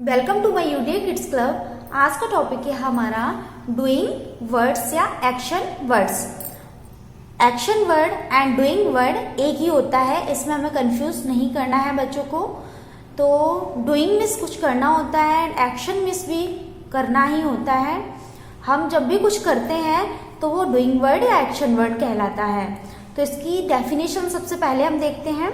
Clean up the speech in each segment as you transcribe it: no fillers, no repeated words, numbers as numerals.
Welcome to my UDA kids club. आज का topic है हमारा डूइंग वर्ड्स या action words. Action word and doing word एक ही होता है, इसमें हमें कंफ्यूज नहीं करना है बच्चों को। तो डूइंग मीन्स कुछ करना होता है एंड एक्शन मीन्स भी करना ही होता है। हम जब भी कुछ करते हैं तो वो डूइंग वर्ड या एक्शन वर्ड कहलाता है। तो इसकी डेफिनेशन सबसे पहले हम देखते हैं।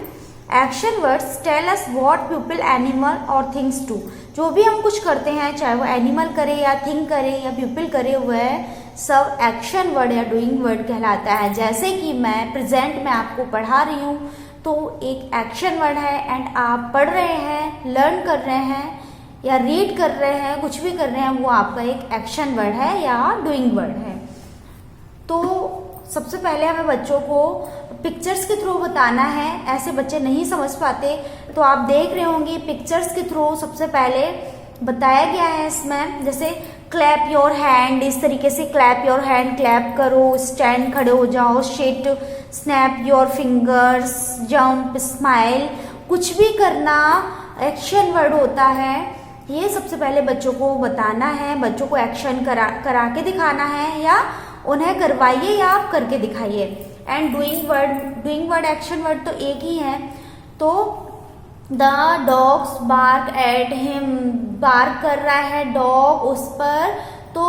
Action words tell us what people, animal और थिंग्स डू। जो भी हम कुछ करते हैं, चाहे वो एनिमल करे या थिंग करे या पीपल करे, वह सब एक्शन वर्ड या डूइंग वर्ड कहलाता है। जैसे कि मैं प्रेजेंट में आपको पढ़ा रही हूँ तो एक एक्शन वर्ड है, एंड आप पढ़ रहे हैं, लर्न कर रहे हैं या रीड कर रहे हैं, कुछ भी कर रहे हैं, वो आपका एक एक्शन वर्ड है या डूइंग वर्ड है। तो सबसे पहले हमें बच्चों को पिक्चर्स के थ्रू बताना है। ऐसे बच्चे नहीं समझ पाते, तो आप देख रहे होंगे पिक्चर्स के थ्रू सबसे पहले बताया गया है इसमें। जैसे क्लैप योर हैंड, इस तरीके से क्लैप योर हैंड, क्लैप करो, स्टैंड, खड़े हो जाओ, shit, snap your fingers, jump, smile, कुछ भी करना एक्शन वर्ड होता है। ये सबसे पहले बच्चों को बताना है, बच्चों को एक्शन करा के दिखाना है, या उन्हें करवाइए या आप करके दिखाइए। And doing word action word तो एक ही है। तो the dogs bark at him, bark कर रहा है डॉग उस पर, तो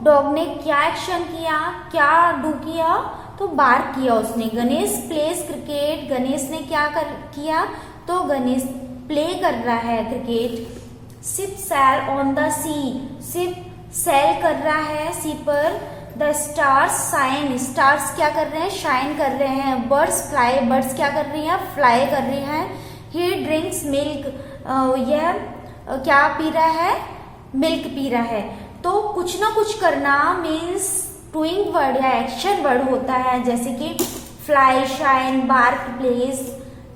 डॉग ने क्या एक्शन किया, क्या डू किया, तो बार्क किया उसने। गणेश प्लेस क्रिकेट, गणेश ने क्या किया, तो गणेश प्ले कर रहा है cricket. Ship sail on the sea, ship sail कर रहा है सी पर। द स्टार्स शाइन, स्टार्स क्या कर रहे हैं, शाइन कर रहे हैं। बर्ड्स फ्लाई, बर्ड्स क्या कर रही हैं, फ्लाई कर रही हैं। ही ड्रिंक्स मिल्क, यह क्या पी रहा है, मिल्क पी रहा है। तो कुछ ना कुछ करना मीन्स डूइंग वर्ड या एक्शन वर्ड होता है। जैसे कि fly, shine, bark, place,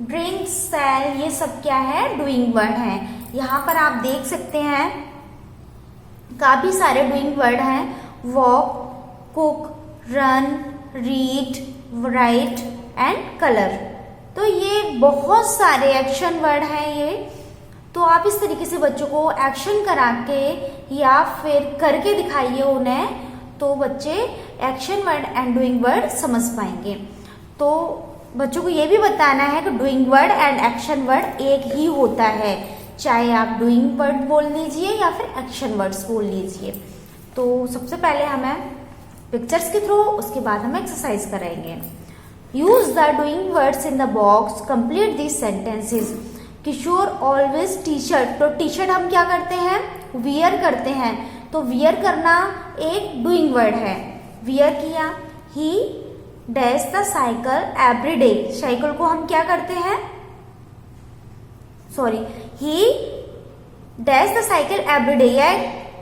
drink, sail, ये सब क्या है, डूइंग वर्ड है। यहाँ पर आप देख सकते हैं काफी सारे डूइंग वर्ड हैं। Walk, cook, run, read, right and colour. तो ये बहुत सारे एक्शन वर्ड हैं ये। तो आप इस तरीके से बच्चों को एक्शन करा के या फिर करके दिखाइए उन्हें, तो बच्चे action word and doing word समझ पाएंगे। तो बच्चों को ये भी बताना है कि doing word and action word एक ही होता है, चाहे आप डूइंग वर्ड बोल लीजिए या फिर एक्शन वर्ड्स बोल लीजिए। तो सबसे पहले हमें पिक्चर्स के थ्रू, उसके बाद हम एक्सरसाइज कराएंगे। Use the doing words in the box, complete this sentences. Kishore always T shirt, तो टी शर्ट हम क्या करते हैं, वियर करते हैं। तो वियर करना एक डूइंग वर्ड है, वियर किया। ही dash the cycle every day, cycle को हम क्या करते हैं, sorry, he dash the cycle every day, या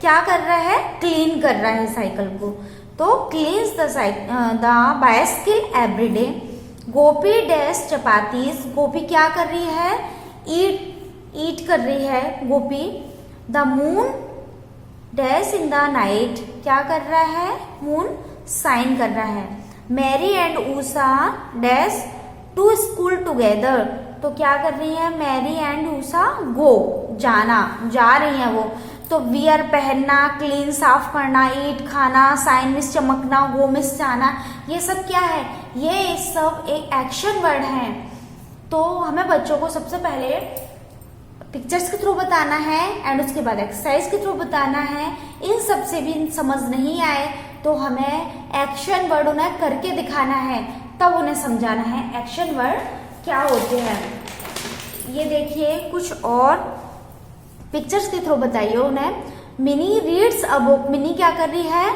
क्या कर रहा है, क्लीन कर रहा है साइकिल को। तो cleans the bicycle every day. Gopi dash chapatis, Gopi क्या कर रही है, ईट कर रही है Gopi. The moon dash in the night, क्या कर रहा है, मून शाइन कर रहा है। Mary and Usha dash to school together, तो क्या कर रही है, मैरी एंड ऊषा गो, जाना, जा रही है वो। तो वियर पहनना, क्लीन साफ करना, ईट खाना, साइन मिस चमकना, गो मिस जाना, ये सब क्या है, ये सब एक एक्शन वर्ड है। तो हमें बच्चों को सबसे पहले पिक्चर्स के थ्रू बताना है एंड उसके बाद एक्सरसाइज के थ्रू बताना है। इन सब से भी समझ नहीं आए तो हमें एक्शन वर्ड उन्हें करके दिखाना है, तब उन्हें समझाना है एक्शन वर्ड क्या होते हैं। ये देखिए कुछ और पिक्चर्स के थ्रू बताइए उन्हें। Mini reads a book, mini क्या कर रही है,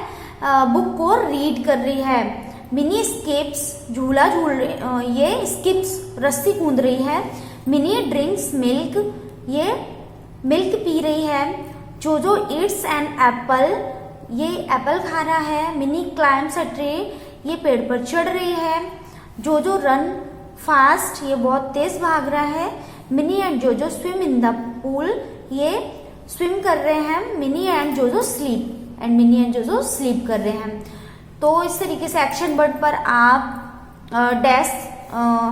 बुक को रीड कर रही है। मिनी स्किप्स, झूला झूल रही, ये स्किप्स रस्सी कूद रही है। मिनी ड्रिंक्स मिल्क, ये मिल्क पी रही है। जोजो ईट्स एन एप्पल, ये एप्पल खा रहा है। मिनी क्लाइम्स अ ट्री, ये पेड़ पर चढ़ रही है। जोजो रन फास्ट, ये बहुत तेज भाग रहा है। मिनी एंड जोजो स्विम इन द पूल, ये स्विम कर रहे हैं। मिनी एंड जोजो स्लीप, एंड मिनी एंड जोजो स्लीप कर रहे हैं। तो इस तरीके से एक्शन वर्ड पर आप डैश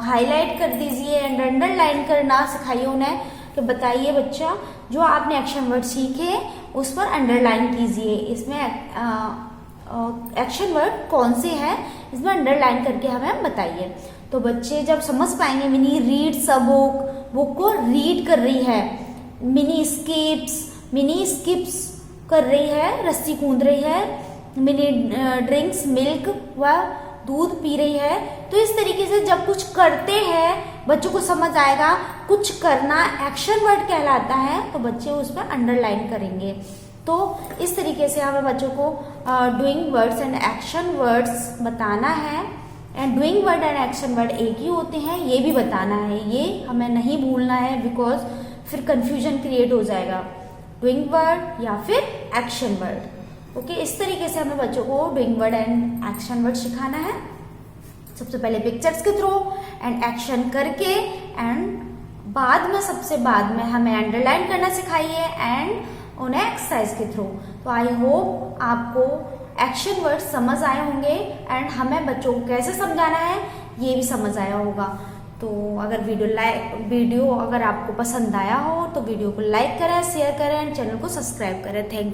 हाईलाइट कर दीजिए एंड अंडरलाइन करना सिखाइए उन्हें। कि बताइए बच्चा जो आपने एक्शन वर्ड सीखे उस पर अंडरलाइन कीजिए। इसमें एक्शन वर्ड कौन से हैं इसमें अंडरलाइन करके हमें बताइए। तो बच्चे जब समझ पाएंगे mini reads a book, book को रीड कर रही है। मिनी स्किप्स कर रही है, रस्सी कूद रही है। मिनी ड्रिंक्स मिल्क व दूध पी रही है। तो इस तरीके से जब कुछ करते हैं बच्चों को समझ आएगा। कुछ करना एक्शन वर्ड कहलाता है, तो बच्चे उस पर अंडरलाइन करेंगे। तो इस तरीके से हमें बच्चों को doing words and action words बताना है। And doing word and action word एक ही होते हैं ये भी बताना है, ये हमें नहीं भूलना है, बिकॉज फिर कंफ्यूजन क्रिएट हो जाएगा। डूइंग वर्ड या फिर एक्शन वर्ड। ओके, इस तरीके से हमें बच्चों को doing word and action word सिखाना है। सबसे पहले पिक्चर्स के थ्रू एंड एक्शन करके, एंड सबसे बाद में हमें अंडरलाइन करना सिखाइए एंड उन्हें एक्सरसाइज के थ्रू। तो आई होप आपको एक्शन वर्ड समझ आए होंगे एंड हमें बच्चों को कैसे समझाना है ये भी समझ आया होगा। तो अगर वीडियो अगर आपको पसंद आया हो तो वीडियो को लाइक करें, शेयर करें एंड चैनल को सब्सक्राइब करें। Thank you.